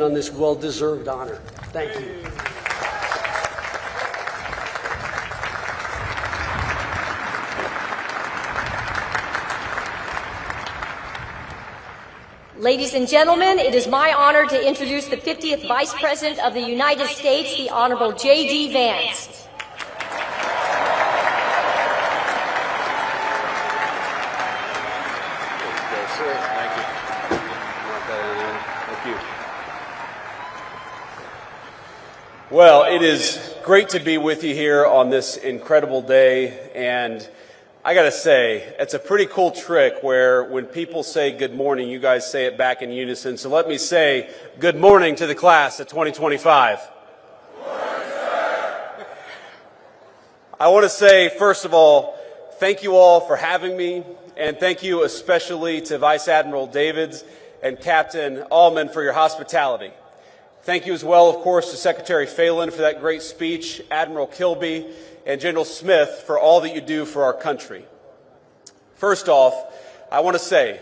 on this well-deserved honor. Thank you. Ladies and gentlemen, it is my honor to introduce the 50th Vice President of the United States, the Honorable JD Vance. Well, it is great to be with you here on this incredible day, and I gotta say, it's a pretty cool trick where when people say good morning, you guys say it back in unison. So let me say good morning to the class of 2025. Good morning, sir. I want to say, first of all, thank you all for having me, and thank you especially to Vice Admiral Davids and Captain Allman for your hospitality. Thank you as well, of course, to Secretary Phelan for that great speech, Admiral Kilby, and General Smith for all that you do for our country. First off, I want to say,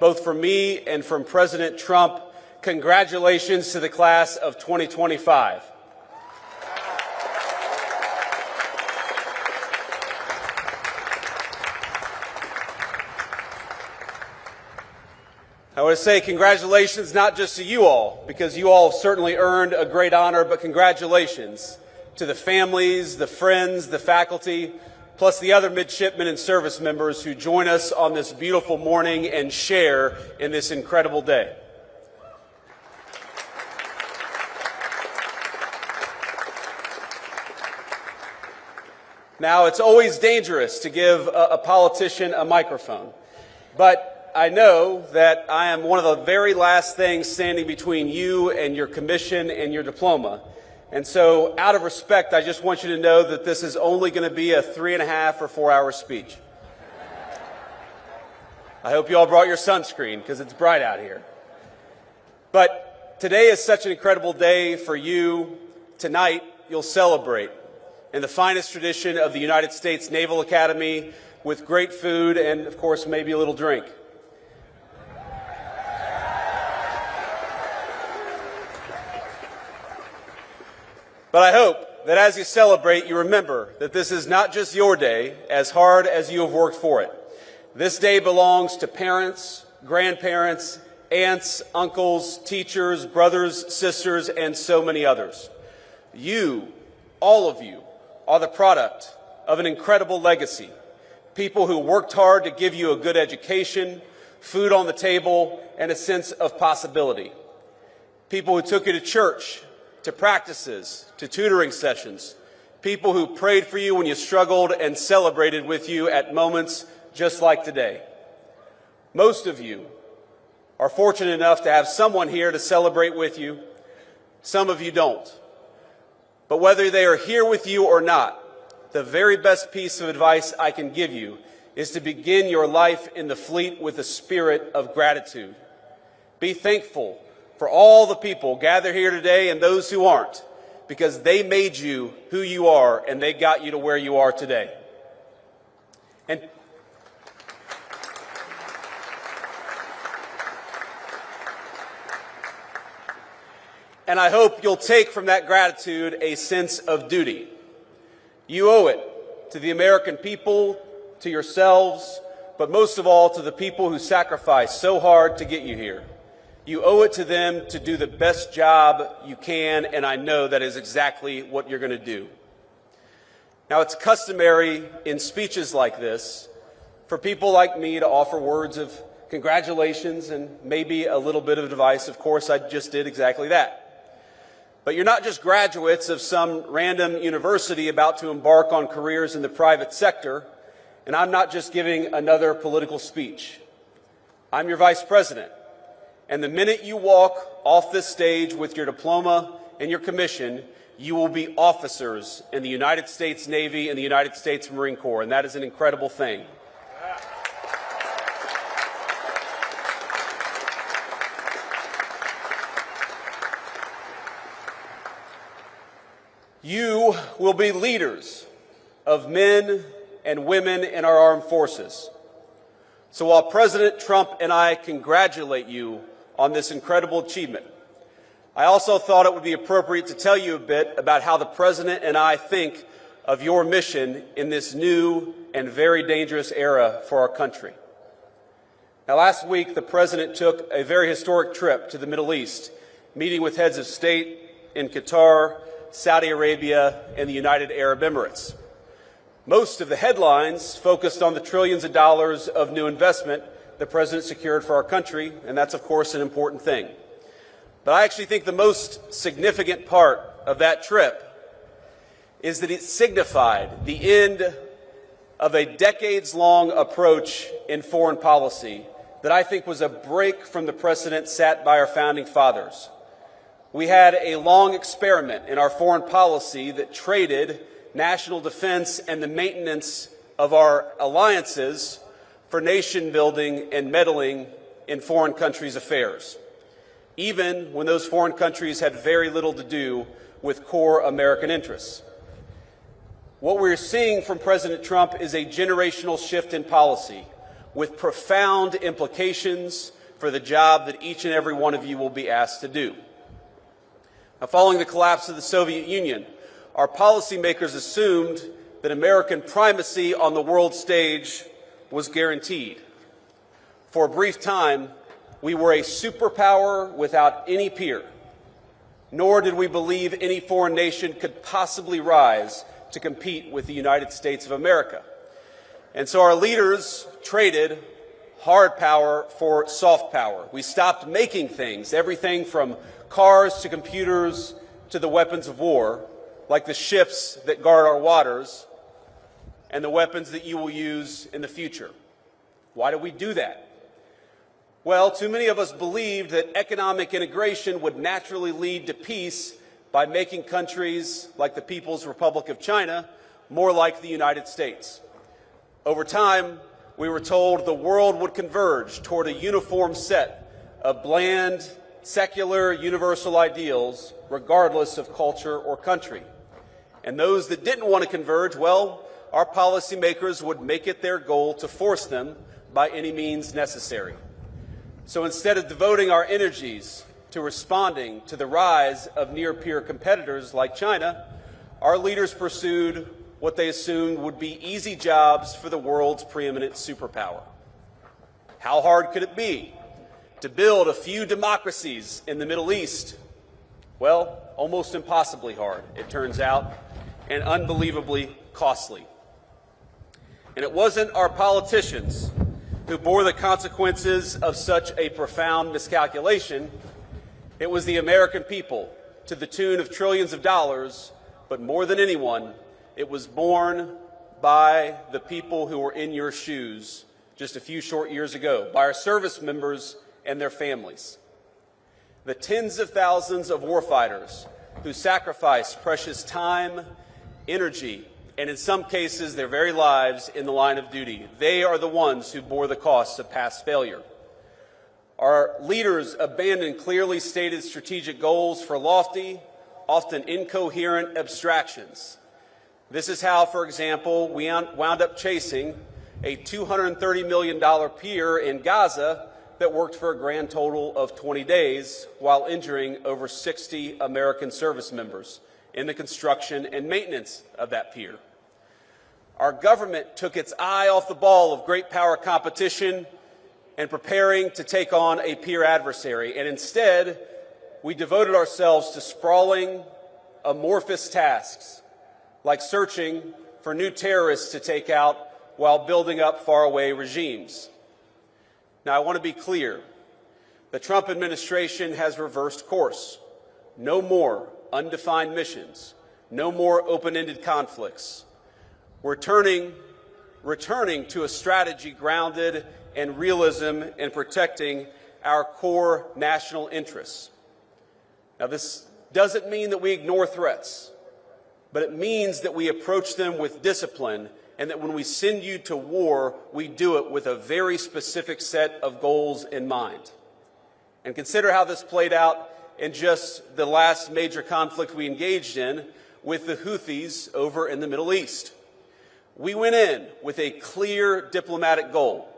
both from me and from President Trump, congratulations to the class of 2025. I want to say congratulations not just to you all, because you all have certainly earned a great honor, but congratulations to the families, the friends, the faculty, plus the other midshipmen and service members who join us on this beautiful morning and share in this incredible day. Now, it's always dangerous to give a politician a microphone, but I know that I am one of the very last things standing between you and your commission and your diploma. And so, out of respect, I just want you to know that this is only going to be a 3.5 or 4 hour speech. I hope you all brought your sunscreen because it's bright out here. But today is such an incredible day for you. Tonight, you'll celebrate in the finest tradition of the United States Naval Academy with great food and, of course, maybe a little drink. But I hope that as you celebrate, you remember that this is not just your day, as hard as you have worked for it. This day belongs to parents, grandparents, aunts, uncles, teachers, brothers, sisters, and so many others. You, all of you, are the product of an incredible legacy. People who worked hard to give you a good education, food on the table, and a sense of possibility. People who took you to church, to practices, to tutoring sessions, people who prayed for you when you struggled and celebrated with you at moments just like today. Most of you are fortunate enough to have someone here to celebrate with you. Some of you don't. But whether they are here with you or not, the very best piece of advice I can give you is to begin your life in the fleet with a spirit of gratitude. Be thankful for all the people gathered here today and those who aren't, because they made you who you are and they got you to where you are today. And I hope you'll take from that gratitude a sense of duty. You owe it to the American people, to yourselves, but most of all to the people who sacrificed so hard to get you here. You owe it to them to do the best job you can, and I know that is exactly what you're going to do. Now, it's customary in speeches like this for people like me to offer words of congratulations and maybe a little bit of advice. Of course, I just did exactly that. But you're not just graduates of some random university about to embark on careers in the private sector, and I'm not just giving another political speech. I'm your vice president. And the minute you walk off this stage with your diploma and your commission, you will be officers in the United States Navy and the United States Marine Corps, and that is an incredible thing. You will be leaders of men and women in our armed forces. So while President Trump and I congratulate you on this incredible achievement, I also thought it would be appropriate to tell you a bit about how the President and I think of your mission in this new and very dangerous era for our country. Now, last week, the President took a very historic trip to the Middle East, meeting with heads of state in Qatar, Saudi Arabia, and the United Arab Emirates. Most of the headlines focused on the trillions of dollars of new investment the President secured for our country, and that's, of course, an important thing. But I actually think the most significant part of that trip is that it signified the end of a decades-long approach in foreign policy that I think was a break from the precedent set by our founding fathers. We had a long experiment in our foreign policy that traded national defense and the maintenance of our alliances for nation building and meddling in foreign countries' affairs, even when those foreign countries had very little to do with core American interests. What we're seeing from President Trump is a generational shift in policy with profound implications for the job that each and every one of you will be asked to do. Now, following the collapse of the Soviet Union, our policymakers assumed that American primacy on the world stage was guaranteed. For a brief time, we were a superpower without any peer, nor did we believe any foreign nation could possibly rise to compete with the United States of America. And so our leaders traded hard power for soft power. We stopped making things, everything from cars to computers to the weapons of war, like the ships that guard our waters and the weapons that you will use in the future. Why did we do that? Well, too many of us believed that economic integration would naturally lead to peace by making countries like the People's Republic of China more like the United States. Over time, we were told the world would converge toward a uniform set of bland, secular, universal ideals, regardless of culture or country. And those that didn't want to converge, well, our policymakers would make it their goal to force them by any means necessary. So instead of devoting our energies to responding to the rise of near-peer competitors like China, our leaders pursued what they assumed would be easy jobs for the world's preeminent superpower. How hard could it be to build a few democracies in the Middle East? Well, almost impossibly hard, it turns out, and unbelievably costly. And it wasn't our politicians who bore the consequences of such a profound miscalculation. It was the American people, to the tune of trillions of dollars, but more than anyone, it was borne by the people who were in your shoes just a few short years ago, by our service members and their families. The tens of thousands of warfighters who sacrificed precious time, energy, and in some cases their very lives in the line of duty. They are the ones who bore the costs of past failure. Our leaders abandoned clearly stated strategic goals for lofty, often incoherent abstractions. This is how, for example, we wound up chasing a $230 million pier in Gaza that worked for a grand total of 20 days while injuring over 60 American service members in the construction and maintenance of that pier. Our government took its eye off the ball of great power competition and preparing to take on a peer adversary, and instead we devoted ourselves to sprawling, amorphous tasks like searching for new terrorists to take out while building up faraway regimes. Now, I want to be clear. The Trump administration has reversed course. No more undefined missions. No more open-ended conflicts. We're returning to a strategy grounded in realism and protecting our core national interests. Now, this doesn't mean that we ignore threats, but it means that we approach them with discipline, and that when we send you to war, we do it with a very specific set of goals in mind. And consider how this played out in just the last major conflict we engaged in with the Houthis over in the Middle East. We went in with a clear diplomatic goal,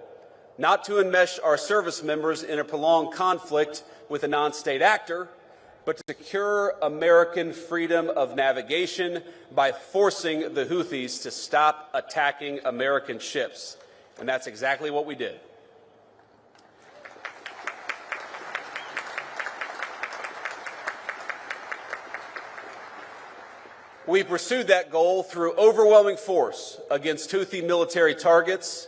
not to enmesh our service members in a prolonged conflict with a non-state actor, but to secure American freedom of navigation by forcing the Houthis to stop attacking American ships. And that's exactly what we did. We pursued that goal through overwhelming force against Houthi military targets.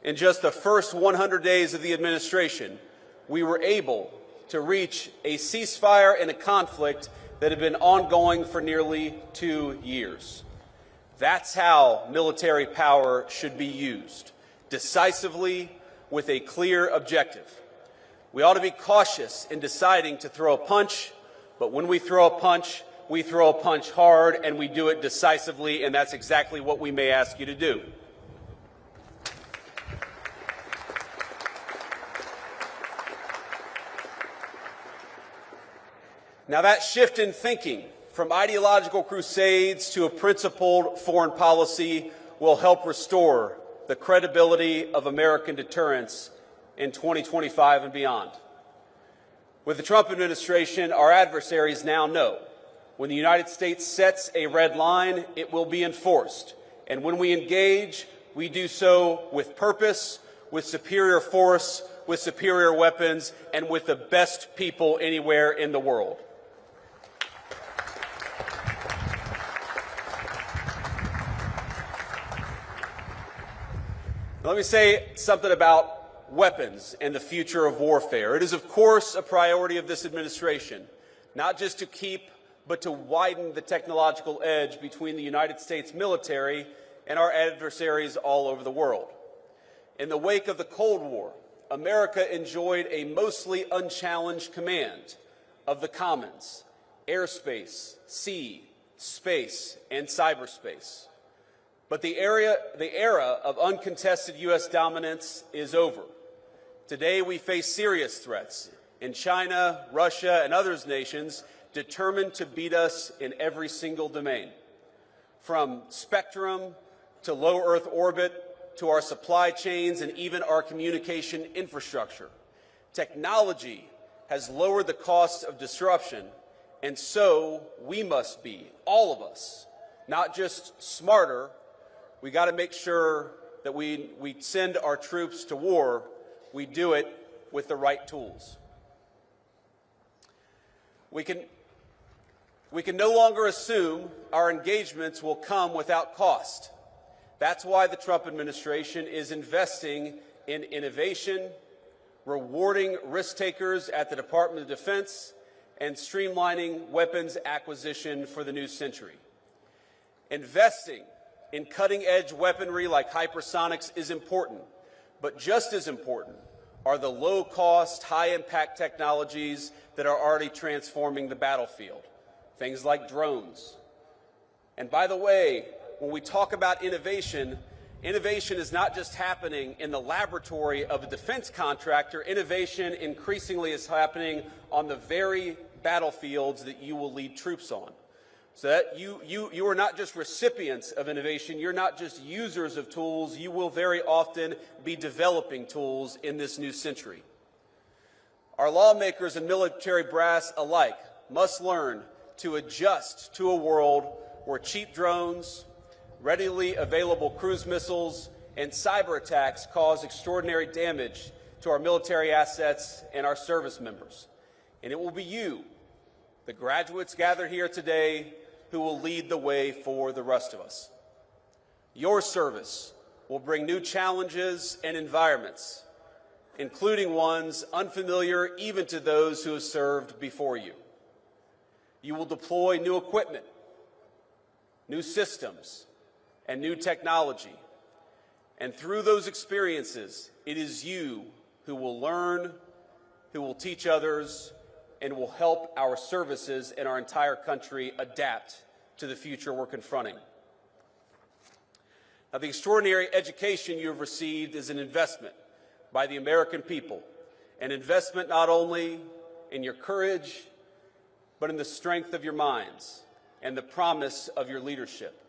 In just the first 100 days of the administration, we were able to reach a ceasefire in a conflict that had been ongoing for nearly 2 years. That's how military power should be used, decisively with a clear objective. We ought to be cautious in deciding to throw a punch, but when we throw a punch hard, and we do it decisively, and that's exactly what we may ask you to do. Now, that shift in thinking from ideological crusades to a principled foreign policy will help restore the credibility of American deterrence in 2025 and beyond. With the Trump administration, our adversaries now know when the United States sets a red line, it will be enforced. And when we engage, we do so with purpose, with superior force, with superior weapons, and with the best people anywhere in the world. Let me say something about weapons and the future of warfare. It is, of course, a priority of this administration, not just to keep but to widen the technological edge between the United States military and our adversaries all over the world. In the wake of the Cold War, America enjoyed a mostly unchallenged command of the commons: airspace, sea, space, and cyberspace. But the era of uncontested U.S. dominance is over. Today we face serious threats in China, Russia, and other nations determined to beat us in every single domain, from spectrum to low Earth orbit to our supply chains and even our communication infrastructure. Technology has lowered the cost of disruption, and so we must be, all of us, not just smarter. We got to make sure that we send our troops to war, we do it with the right tools. We can no longer assume our engagements will come without cost. That's why the Trump administration is investing in innovation, rewarding risk takers at the Department of Defense, and streamlining weapons acquisition for the new century. Investing in cutting-edge weaponry like hypersonics is important, but just as important are the low-cost, high-impact technologies that are already transforming the battlefield. Things like drones. And by the way, when we talk about innovation, innovation is not just happening in the laboratory of a defense contractor. Innovation increasingly is happening on the very battlefields that you will lead troops on. So that you are not just recipients of innovation, you're not just users of tools, you will very often be developing tools in this new century. Our lawmakers and military brass alike must learn to adjust to a world where cheap drones, readily available cruise missiles, and cyber attacks cause extraordinary damage to our military assets and our service members. And it will be you, the graduates gathered here today, who will lead the way for the rest of us. Your service will bring new challenges and environments, including ones unfamiliar even to those who have served before you. You will deploy new equipment, new systems, and new technology. And through those experiences, it is you who will learn, who will teach others, and will help our services and our entire country adapt to the future we're confronting. Now, the extraordinary education you have received is an investment by the American people, an investment not only in your courage, but in the strength of your minds and the promise of your leadership.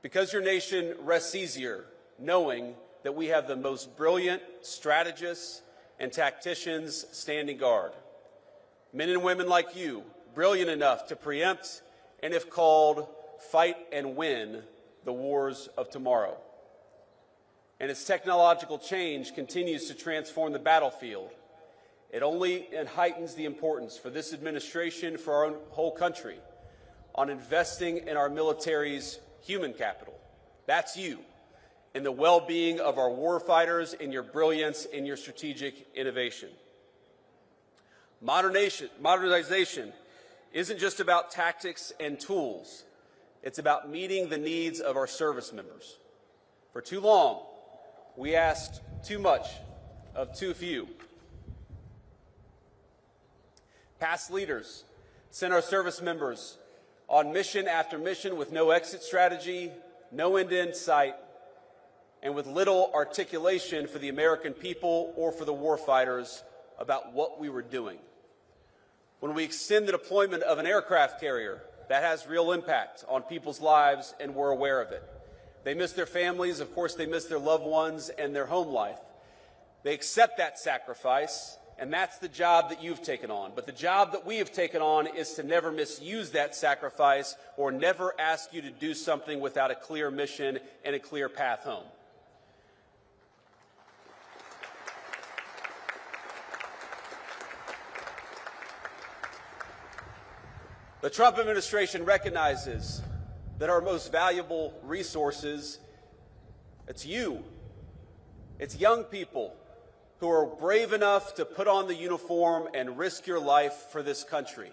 Because your nation rests easier knowing that we have the most brilliant strategists and tacticians standing guard. Men and women like you, brilliant enough to preempt and, if called, fight and win the wars of tomorrow. And as technological change continues to transform the battlefield, it only heightens the importance for this administration, for our whole country, on investing in our military's human capital. That's you, in the well-being of our warfighters, in your brilliance, in your strategic innovation. Modernization isn't just about tactics and tools. It's about meeting the needs of our service members. For too long, we asked too much of too few. Past leaders sent our service members on mission after mission with no exit strategy, no end in sight, and with little articulation for the American people or for the warfighters about what we were doing. When we extend the deployment of an aircraft carrier, that has real impact on people's lives, and we're aware of it. They miss their families, of course they miss their loved ones and their home life. They accept that sacrifice, and that's the job that you've taken on. But the job that we have taken on is to never misuse that sacrifice or never ask you to do something without a clear mission and a clear path home. The Trump administration recognizes that our most valuable resources, it's you. It's young people who are brave enough to put on the uniform and risk your life for this country.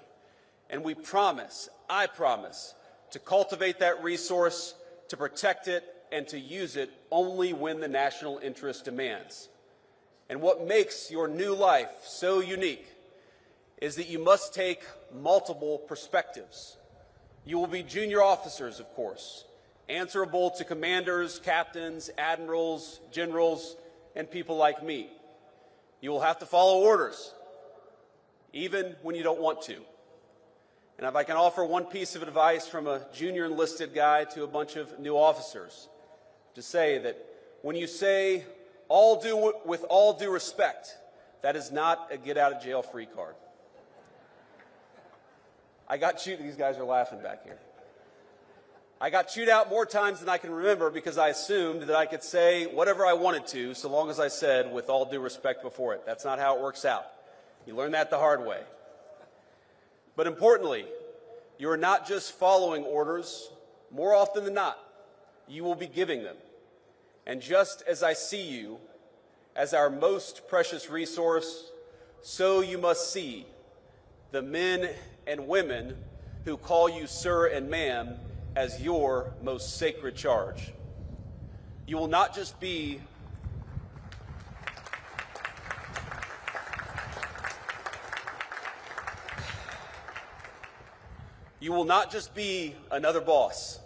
And we promise, I promise, to cultivate that resource, to protect it, and to use it only when the national interest demands. And what makes your new life so unique is that you must take multiple perspectives. You will be junior officers, of course, answerable to commanders, captains, admirals, generals, and people like me. You will have to follow orders, even when you don't want to. And if I can offer one piece of advice from a junior enlisted guy to a bunch of new officers, to say that when you say with all due respect, that is not a get-out-of-jail-free card. These guys are laughing back here. I got chewed out more times than I can remember because I assumed that I could say whatever I wanted to so long as I said with all due respect before it. That's not how it works out. You learn that the hard way. But importantly, you are not just following orders. More often than not, you will be giving them. And just as I see you as our most precious resource, so you must see the men and women who call you sir and ma'am as your most sacred charge. You will not just be another boss.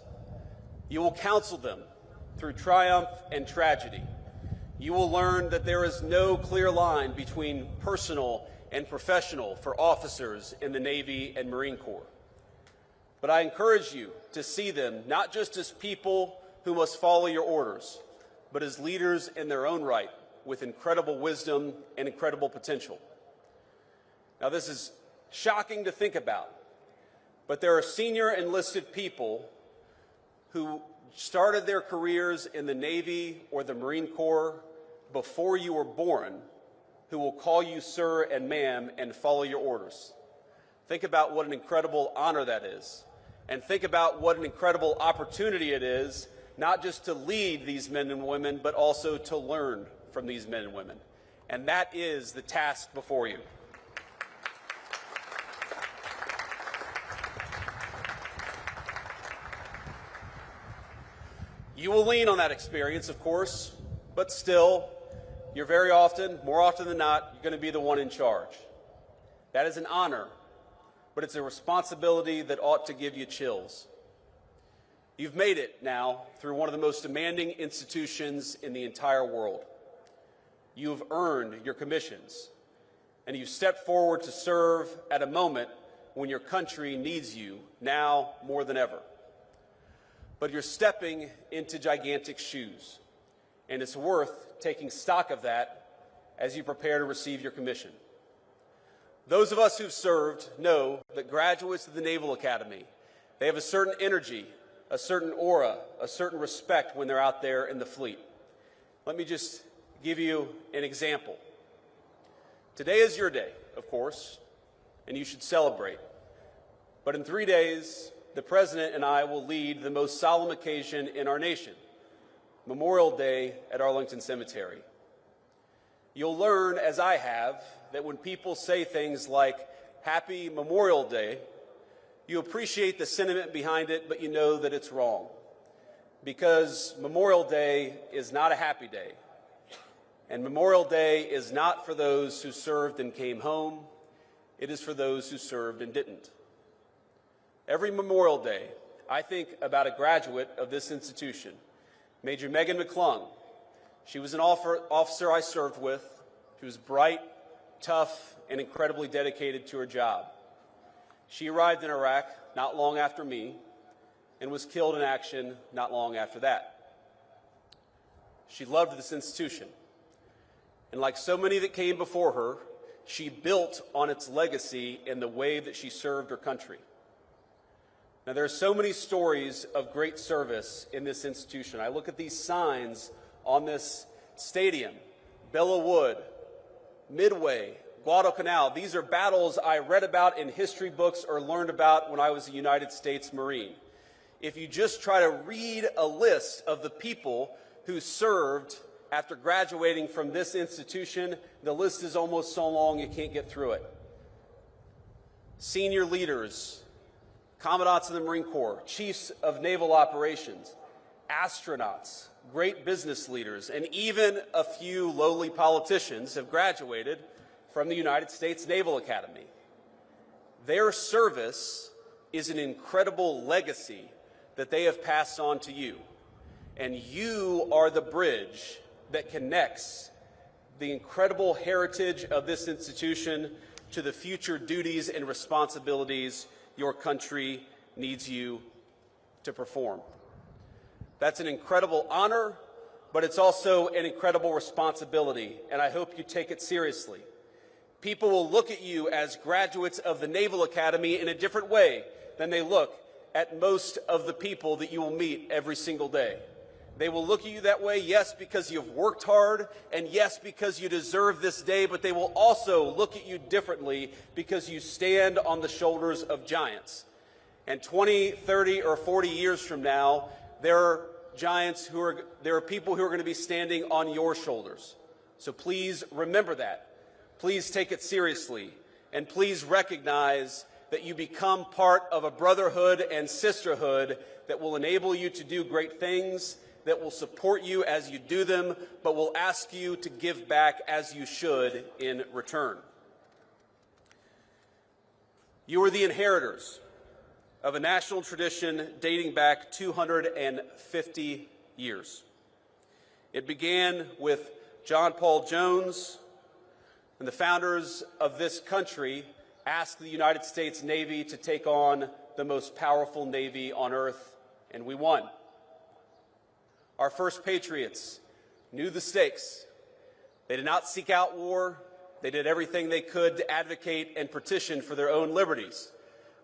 You will counsel them through triumph and tragedy. You will learn that there is no clear line between personal and professional for officers in the Navy and Marine Corps. But I encourage you to see them not just as people who must follow your orders, but as leaders in their own right with incredible wisdom and incredible potential. Now, this is shocking to think about, but there are senior enlisted people who started their careers in the Navy or the Marine Corps before you were born who will call you sir and ma'am and follow your orders. Think about what an incredible honor that is. And think about what an incredible opportunity it is, not just to lead these men and women, but also to learn from these men and women. And that is the task before you. You will lean on that experience, of course, but still, you're more often than not, you're going to be the one in charge. That is an honor, but it's a responsibility that ought to give you chills. You've made it now through one of the most demanding institutions in the entire world. You've earned your commissions, and you've stepped forward to serve at a moment when your country needs you now more than ever. But you're stepping into gigantic shoes, and it's worth taking stock of that as you prepare to receive your commission. Those of us who've served know that graduates of the Naval Academy, they have a certain energy, a certain aura, a certain respect when they're out there in the fleet. Let me just give you an example. Today is your day, of course, and you should celebrate. But in 3 days, the President and I will lead the most solemn occasion in our nation, Memorial Day at Arlington Cemetery. You'll learn, as I have, that when people say things like, Happy Memorial Day, you appreciate the sentiment behind it, but you know that it's wrong. Because Memorial Day is not a happy day. And Memorial Day is not for those who served and came home. It is for those who served and didn't. Every Memorial Day, I think about a graduate of this institution, Major Megan McClung. She was an officer I served with. She was bright, tough, and incredibly dedicated to her job. She arrived in Iraq not long after me and was killed in action not long after that. She loved this institution. And like so many that came before her, she built on its legacy in the way that she served her country. Now, there are so many stories of great service in this institution. I look at these signs on this stadium, Belleau Wood, Midway, Guadalcanal. These are battles I read about in history books or learned about when I was a United States Marine. If you just try to read a list of the people who served after graduating from this institution, the list is almost so long you can't get through it. Senior leaders, commandants of the Marine Corps, chiefs of naval operations, astronauts, great business leaders, and even a few lowly politicians have graduated from the United States Naval Academy. Their service is an incredible legacy that they have passed on to you. And you are the bridge that connects the incredible heritage of this institution to the future duties and responsibilities your country needs you to perform. That's an incredible honor, but it's also an incredible responsibility, and I hope you take it seriously. People will look at you as graduates of the Naval Academy in a different way than they look at most of the people that you will meet every single day. They will look at you that way, yes, because you've worked hard, and yes, because you deserve this day, but they will also look at you differently because you stand on the shoulders of giants. And 20, 30, or 40 years from now, there are people who are going to be standing on your shoulders. So please remember that. Please take it seriously. And please recognize that you become part of a brotherhood and sisterhood that will enable you to do great things, that will support you as you do them, but will ask you to give back as you should in return. You are the inheritors of a national tradition dating back 250 years. It began with John Paul Jones, and the founders of this country asked the United States Navy to take on the most powerful Navy on earth, and we won. Our first patriots knew the stakes. They did not seek out war. They did everything they could to advocate and petition for their own liberties.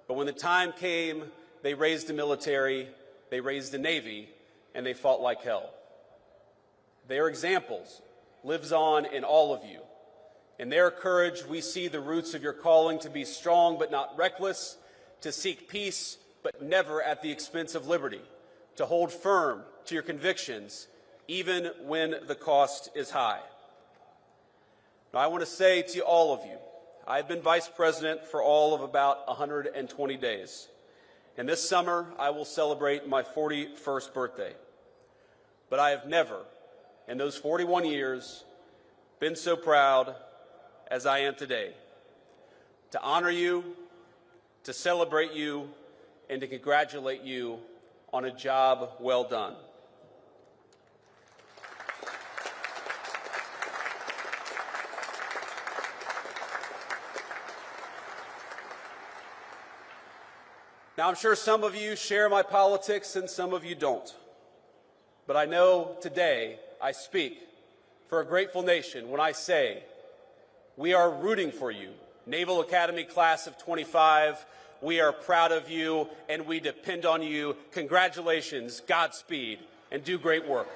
But when the time came, they raised a military, they raised a Navy, and they fought like hell. Their examples lives on in all of you. In their courage, we see the roots of your calling to be strong but not reckless, to seek peace but never at the expense of liberty, to hold firm to your convictions even when the cost is high. Now, I want to say to all of you, I've been vice president for all of about 120 days. And this summer, I will celebrate my 41st birthday. But I have never, in those 41 years, been so proud as I am today, to honor you, to celebrate you, and to congratulate you on a job well done. Now, I'm sure some of you share my politics and some of you don't. But I know today I speak for a grateful nation when I say we are rooting for you Naval Academy Class of 25, we are proud of you and we depend on you. Congratulations, Godspeed, and do great work.